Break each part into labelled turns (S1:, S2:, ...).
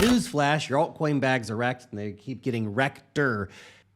S1: Newsflash, your altcoin bags are wrecked and they keep getting wreckeder.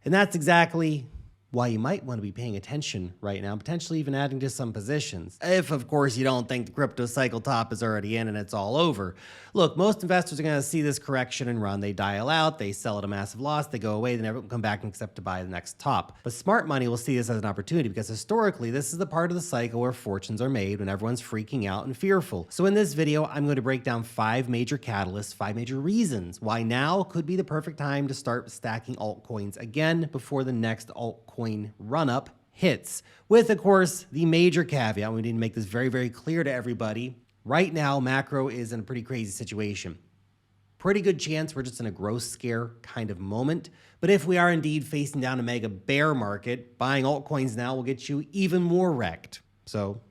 S1: And that's exactly why you might want to be paying attention right now, potentially even adding to some positions. If, of course, you don't think the crypto cycle top is already in and it's all over. Look, most investors are going to see this correction and run. They dial out, they sell at a massive loss, they go away, they never come back except to buy the next top. But smart money will see this as an opportunity because historically, this is the part of the cycle where fortunes are made when everyone's freaking out and fearful. So in this video, I'm going to break down 5 major catalysts, 5 major reasons why now could be the perfect time to start stacking altcoins again before the next altcoin run-up hits. With, of course, the major caveat, we need to make this very, very clear to everybody. Right now, macro is in a pretty crazy situation. Pretty good chance we're just in a growth scare kind of moment. But if we are indeed facing down a mega bear market, buying altcoins now will get you even more wrecked. So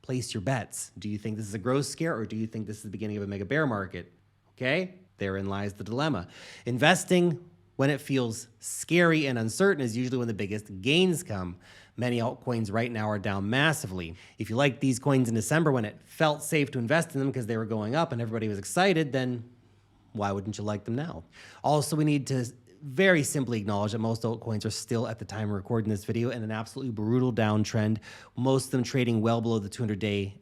S1: place your bets. Do you think this is a growth scare or do you think this is the beginning of a mega bear market? Okay, therein lies the dilemma. Investing when it feels scary and uncertain is usually when the biggest gains come. Many altcoins right now are down massively. If you liked these coins in December when it felt safe to invest in them because they were going up and everybody was excited, then why wouldn't you like them now? Also, we need to very simply acknowledge that most altcoins are still, at the time of recording this video, in an absolutely brutal downtrend. Most of them trading well below the 200-day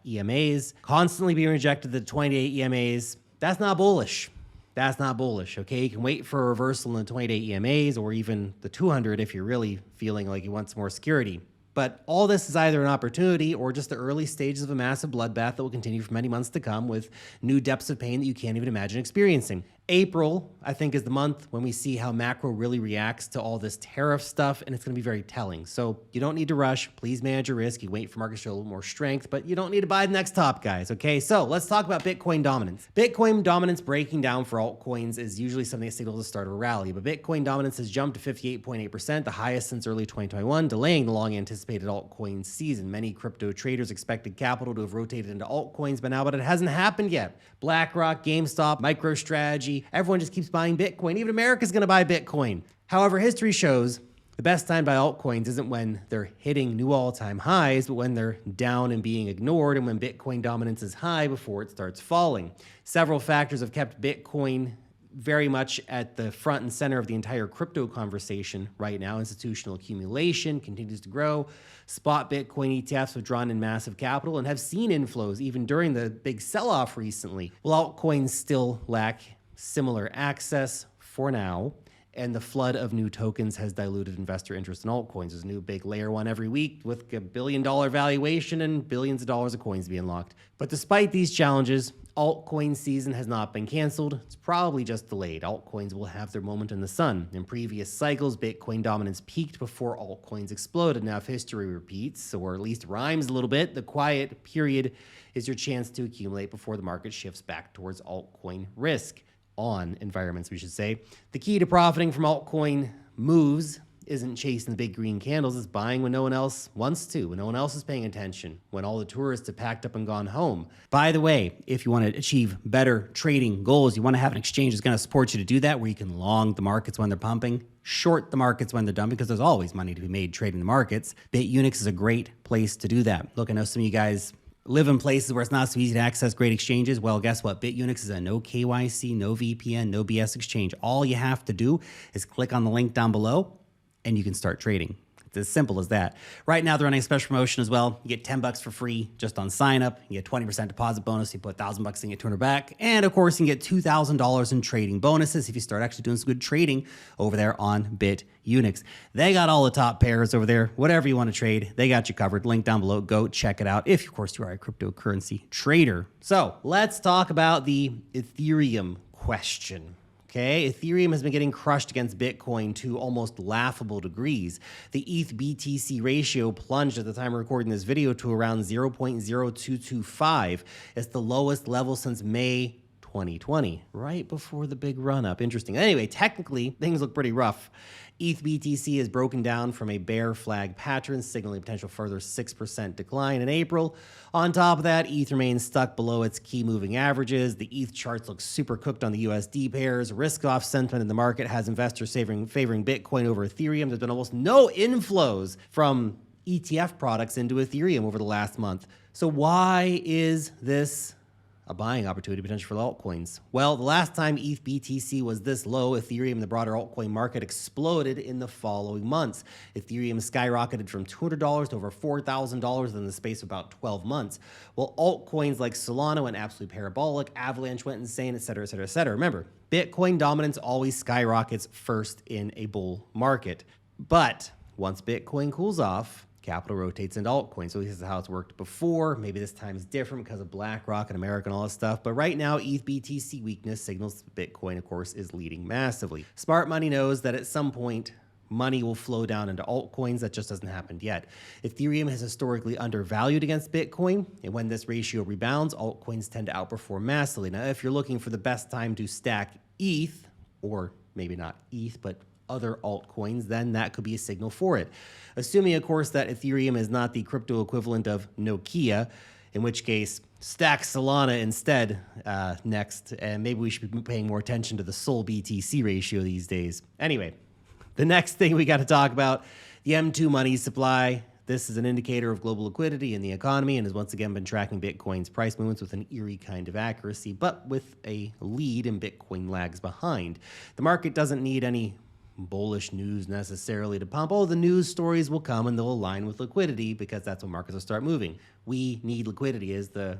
S1: EMAs, constantly being rejected the 20-day EMAs. That's not bullish. That's not bullish, okay? You can wait for a reversal in the 20-day EMAs or even the 200 if you're really feeling like you want some more security. But all this is either an opportunity or just the early stages of a massive bloodbath that will continue for many months to come with new depths of pain that you can't even imagine experiencing. April, I think, is the month when we see how macro really reacts to all this tariff stuff, and it's going to be very telling. So you don't need to rush. Please manage your risk. You wait for markets to show a little more strength, but you don't need to buy the next top, guys, okay? So let's talk about Bitcoin dominance. Bitcoin dominance breaking down for altcoins is usually something that signals the start of a rally, but Bitcoin dominance has jumped to 58.8%, the highest since early 2021, delaying the long-anticipated altcoin season. Many crypto traders expected capital to have rotated into altcoins by now, but it hasn't happened yet. BlackRock, GameStop, MicroStrategy, everyone just keeps buying Bitcoin. Even America's going to buy Bitcoin. However, history shows the best time to buy altcoins isn't when they're hitting new all-time highs, but when they're down and being ignored and when Bitcoin dominance is high before it starts falling. Several factors have kept Bitcoin very much at the front and center of the entire crypto conversation right now. Institutional accumulation continues to grow. Spot Bitcoin ETFs have drawn in massive capital and have seen inflows even during the big sell-off recently. While altcoins still lack similar access for now, and the flood of new tokens has diluted investor interest in altcoins. There's a new big layer one every week with a $1 billion valuation and billions of dollars of coins being locked. But despite these challenges, altcoin season has not been canceled. It's probably just delayed. Altcoins will have their moment in the sun. In previous cycles, Bitcoin dominance peaked before altcoins exploded. Now, if history repeats, or at least rhymes a little bit, the quiet period is your chance to accumulate before the market shifts back towards altcoin risk. On environments, we should say. The key to profiting from altcoin moves isn't chasing the big green candles, it's buying when no one else wants to, when no one else is paying attention, when all the tourists have packed up and gone home. By the way, if you want to achieve better trading goals, you want to have an exchange that's going to support you to do that, where you can long the markets when they're pumping, short the markets when they're dumping, because there's always money to be made trading the markets. BitUnix is a great place to do that. Look, I know some of you guys live in places where it's not so easy to access great exchanges. Well, guess what? BitUnix is a no KYC, no VPN, no BS exchange. All you have to do is click on the link down below and you can start trading. It's as simple as that. Right now, they're running a special promotion as well. You get $10 for free just on sign up. You get 20% deposit bonus. You put $1,000 in, you get $200 back. And of course, you can get $2,000 in trading bonuses if you start actually doing some good trading over there on BitUnix. They got all the top pairs over there. Whatever you want to trade, they got you covered. Link down below. Go check it out if, of course, you are a cryptocurrency trader. So let's talk about the Ethereum question. Okay, Ethereum has been getting crushed against Bitcoin to almost laughable degrees. The ETH BTC ratio plunged at the time of recording this video to around 0.0225. It's the lowest level since May 2020, right before the big run up. Interesting. Anyway, technically, things look pretty rough. ETH BTC has broken down from a bear flag pattern, signaling a potential further 6% decline in April. On top of that, ETH remains stuck below its key moving averages. The ETH charts look super cooked on the USD pairs. Risk-off sentiment in the market has investors favoring Bitcoin over Ethereum. There's been almost no inflows from ETF products into Ethereum over the last month. So why is this a buying opportunity potential for the altcoins? Well, the last time ETH BTC was this low, Ethereum and the broader altcoin market exploded in the following months. Ethereum skyrocketed from $200 to over $4,000 in the space of about 12 months, while altcoins like Solana went absolutely parabolic, Avalanche went insane, etc., etc., etc. Remember, Bitcoin dominance always skyrockets first in a bull market. But once Bitcoin cools off, capital rotates into altcoins. So this is how it's worked before. Maybe this time is different because of BlackRock and America and all this stuff. But right now, ETH BTC weakness signals Bitcoin, of course, is leading massively. Smart money knows that at some point, money will flow down into altcoins. That just hasn't happened yet. Ethereum has historically undervalued against Bitcoin, and when this ratio rebounds, altcoins tend to outperform massively. Now, if you're looking for the best time to stack ETH, or maybe not ETH, but other altcoins, then that could be a signal for it. Assuming, of course, that Ethereum is not the crypto equivalent of Nokia, in which case stack Solana instead next, and maybe we should be paying more attention to the SOL BTC ratio these days. Anyway, the next thing we got to talk about, the M2 money supply. This is an indicator of global liquidity in the economy and has once again been tracking Bitcoin's price movements with an eerie kind of accuracy, but with a lead and Bitcoin lags behind. The market doesn't need any bullish news necessarily to pump. Oh, the news stories will come and they'll align with liquidity because that's when markets will start moving. We need liquidity as the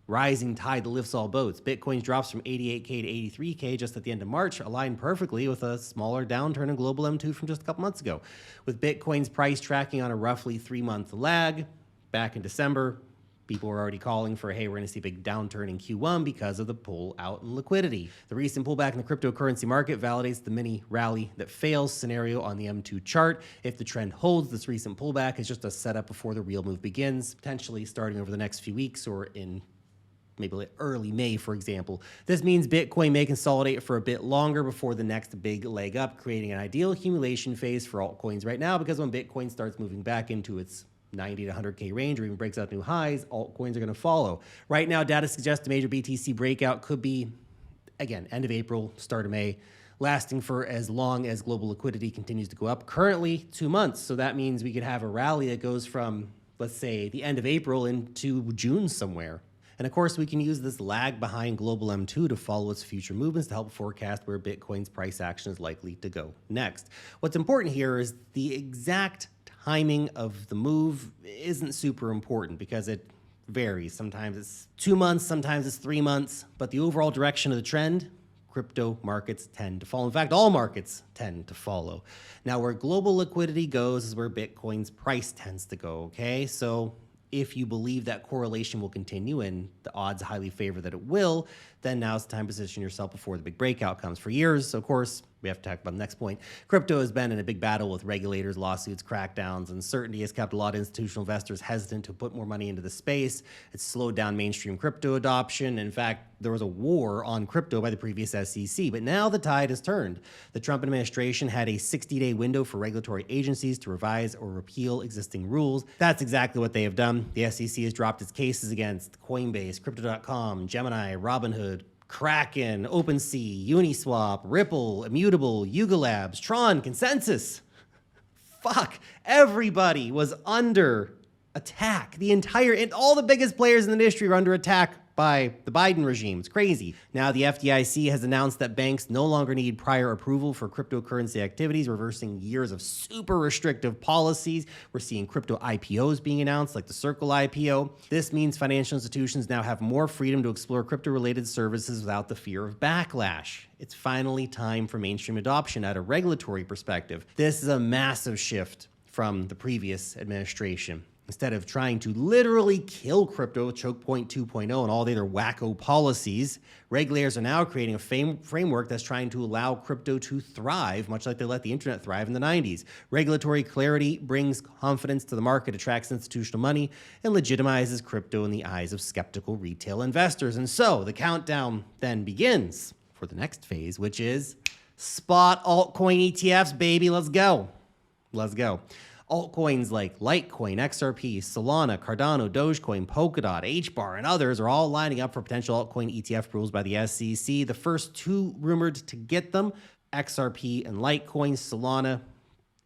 S1: rising tide that lifts all boats. Bitcoin's drops from 88K to 83K just at the end of March aligned perfectly with a smaller downturn in global M2 from just a couple months ago. With Bitcoin's price tracking on a roughly 3-month lag, back in December, people were already calling for, hey, we're going to see a big downturn in Q1 because of the pull out in liquidity. The recent pullback in the cryptocurrency market validates the mini rally that fails scenario on the M2 chart. If the trend holds, this recent pullback is just a setup before the real move begins, potentially starting over the next few weeks or in maybe early May, for example. This means Bitcoin may consolidate for a bit longer before the next big leg up, creating an ideal accumulation phase for altcoins right now, because when Bitcoin starts moving back into its 90 to 100K range or even breaks out new highs, altcoins are going to follow. Right now, data suggests a major BTC breakout could be, again, end of April, start of May, lasting for as long as global liquidity continues to go up. Currently, 2 months. So that means we could have a rally that goes from, let's say, the end of April into June somewhere. And of course, we can use this lag behind global M2 to follow its future movements to help forecast where Bitcoin's price action is likely to go next. What's important here is the exact timing of the move isn't super important because it varies. Sometimes it's 2 months, sometimes it's 3 months, but the overall direction of the trend, crypto markets tend to follow. In fact, all markets tend to follow. Now, where global liquidity goes is where Bitcoin's price tends to go, okay? So if you believe that correlation will continue, and the odds highly favor that it will, then now's the time to position yourself before the big breakout comes. For years, of course, we have to talk about the next point. Crypto has been in a big battle with regulators, lawsuits, crackdowns. Uncertainty has kept a lot of institutional investors hesitant to put more money into the space. It's slowed down mainstream crypto adoption. In fact, there was a war on crypto by the previous SEC, but now the tide has turned. The Trump administration had a 60-day window for regulatory agencies to revise or repeal existing rules. That's exactly what they have done. The SEC has dropped its cases against Coinbase, Crypto.com, Gemini, Robinhood, Kraken, OpenSea, Uniswap, Ripple, Immutable, Yuga Labs, Tron, Consensus. Fuck, everybody was under attack. All the biggest players in the industry were under attack by the Biden regime. It's crazy. Now the FDIC has announced that banks no longer need prior approval for cryptocurrency activities, reversing years of super restrictive policies. We're seeing crypto IPOs being announced, like the Circle IPO. This means financial institutions now have more freedom to explore crypto-related services without the fear of backlash. It's finally time for mainstream adoption at a regulatory perspective. This is a massive shift from the previous administration. Instead of trying to literally kill crypto with Choke Point 2.0 and all the other wacko policies, regulators are now creating a framework that's trying to allow crypto to thrive, much like they let the internet thrive in the 90s. Regulatory clarity brings confidence to the market, attracts institutional money, and legitimizes crypto in the eyes of skeptical retail investors. And so the countdown then begins for the next phase, which is spot altcoin ETFs, baby. Let's go. Let's go. Altcoins like Litecoin, XRP, Solana, Cardano, Dogecoin, Polkadot, HBAR, and others are all lining up for potential altcoin ETF approvals by the SEC. The first two rumored to get them, XRP and Litecoin. Solana,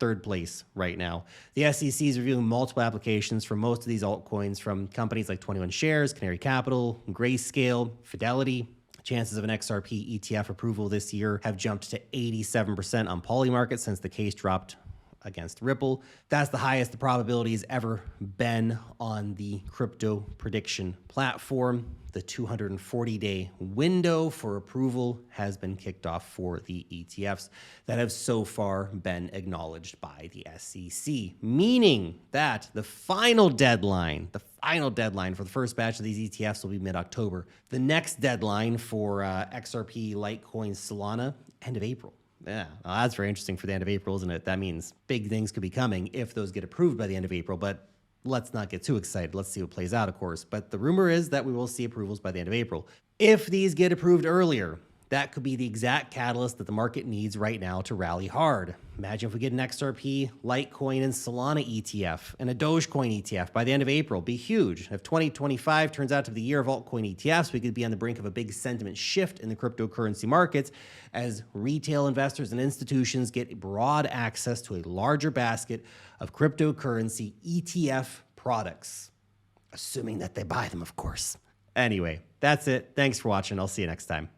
S1: third place right now. The SEC is reviewing multiple applications for most of these altcoins from companies like 21 Shares, Canary Capital, Grayscale, Fidelity. Chances of an XRP ETF approval this year have jumped to 87% on Polymarket since the case dropped against Ripple. That's the highest the probability has ever been on the crypto prediction platform. The 240-day window for approval has been kicked off for the ETFs that have so far been acknowledged by the SEC, meaning that the final deadline for the first batch of these ETFs will be mid-October. The next deadline for XRP, Litecoin, Solana, end of April. Yeah, well, that's very interesting for the end of April, isn't it? That means big things could be coming if those get approved by the end of April, but let's not get too excited. Let's see what plays out, of course. But the rumor is that we will see approvals by the end of April. If these get approved earlier, that could be the exact catalyst that the market needs right now to rally hard. Imagine if we get an XRP, Litecoin, and Solana ETF, and a Dogecoin ETF by the end of April. Be huge. If 2025 turns out to be the year of altcoin ETFs, we could be on the brink of a big sentiment shift in the cryptocurrency markets as retail investors and institutions get broad access to a larger basket of cryptocurrency ETF products, assuming that they buy them, of course. Anyway, that's it. Thanks for watching. I'll see you next time.